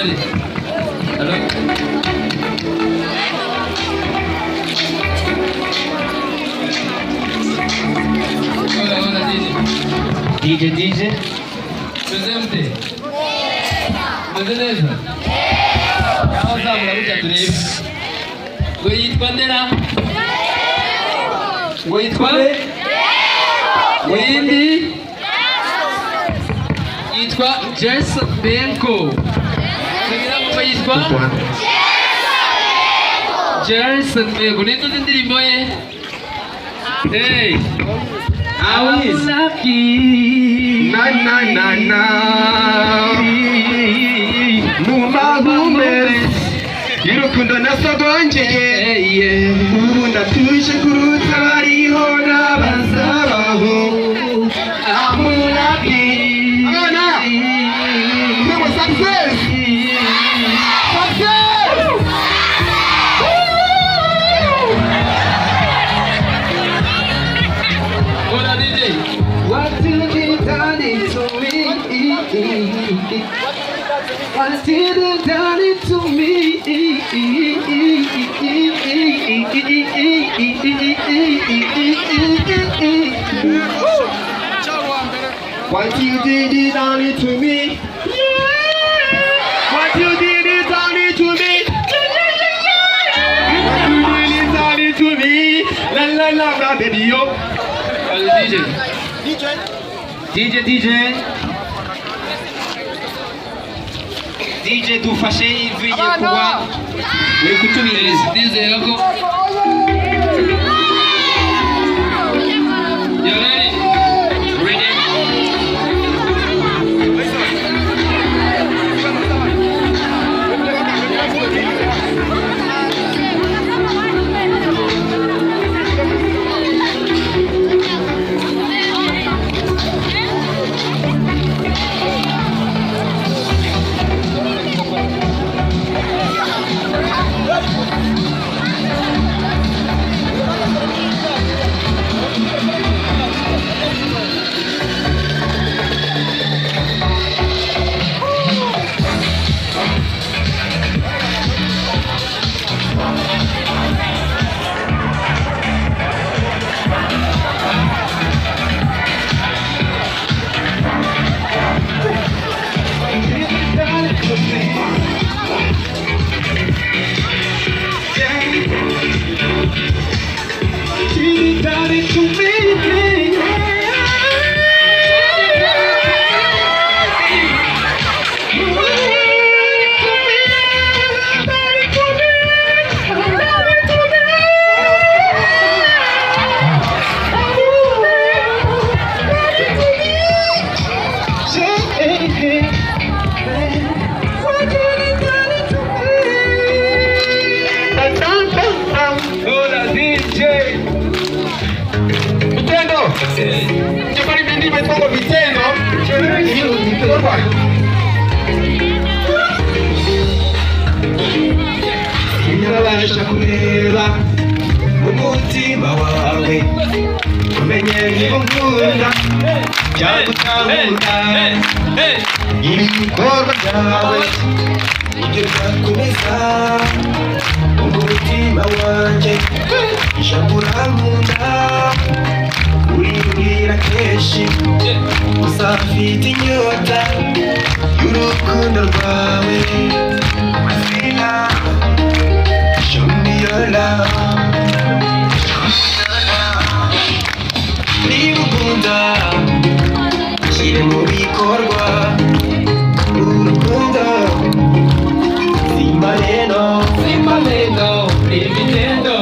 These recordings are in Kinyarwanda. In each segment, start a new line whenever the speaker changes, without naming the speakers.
allez. Alors. Voilà, DJ. Presente. Meze neza. Aho uzamura gutya turebe. Ngo yitwa ndera. Ngo yitwa Windi. Yitwa Jason Benko. Kugira ngo yitwa Jason Benko. Nito ndirimbo ye. Hey. I was lucky. Na. Mumagume. Irukundo nasogongeye. Ubu ndatuje kuruta bariho n'abazabaho. I'm lucky. Abana. Mwe success. What you done it to me? What you done it to me? What you did it done it to me? What you did it done it to me? What you did it done it to me? La baby yo. DJ dufashe ivi ye kuba uri kutubiriza ndizera ko Jamani bindi metongo vitendo. Sinabasha kureba umutima wawe umenye niba nkunda cyagutahura ibikorwa byawe ibyo byakomeza umutima wanjye ishakura nkunda uribwira kenshi uzafite inyota y'urukundo rwawe mazina show me your love niba ukunda shyire mu bikorwa urukundo simba reno ibitendo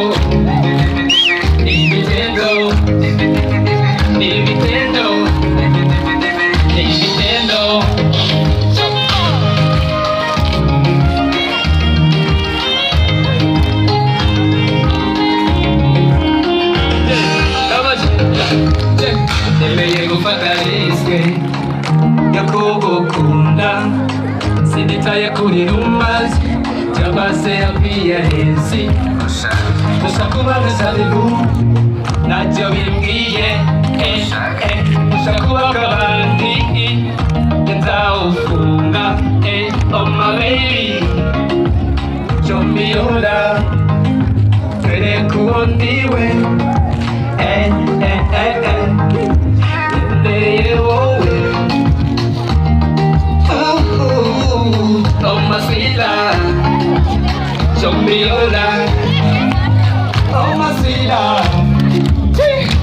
nemeye gufata risike yo kugukunda sinitaye kuri rumazi cyangwa se yakwiyahezi gusa kuba gasabibu ntacyo bimbwiye gusa kuba kabandi nzawufunga
sugar, hey, oh my baby. Show me your love. Pretty cool on the way. Hey, hey, hey, hey. Hey, oh, oh, my sweet love. Show me your love. Oh, my sweet love.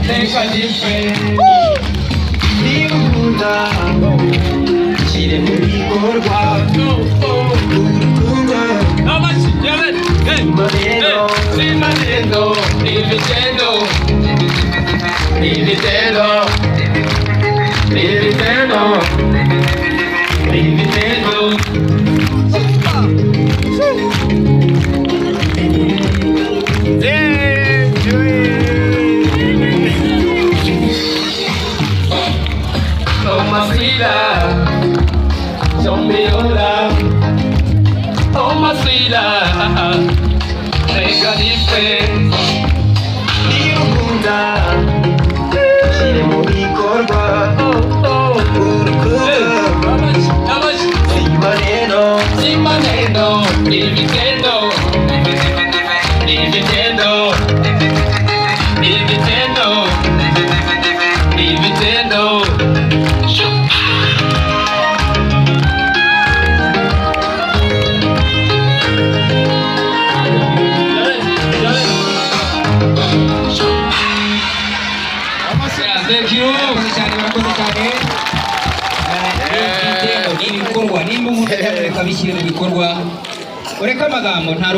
Make a difference. Niuna. Chile muri korwa. Rimanendo, rivitendo, rivitendo, rivitendo, rivitendo. Oh, my sweet love, show me your love. Oh, my sweet love, make a difference. Niuna, chile muri korwa. Oh, oh, Rimanendo, rimanendo, rivitendo, rivitendo, rivitendo, rivitendo.
Thank you. Nimba umuntu yakabishyira mu bikorwa ureka amagambo nta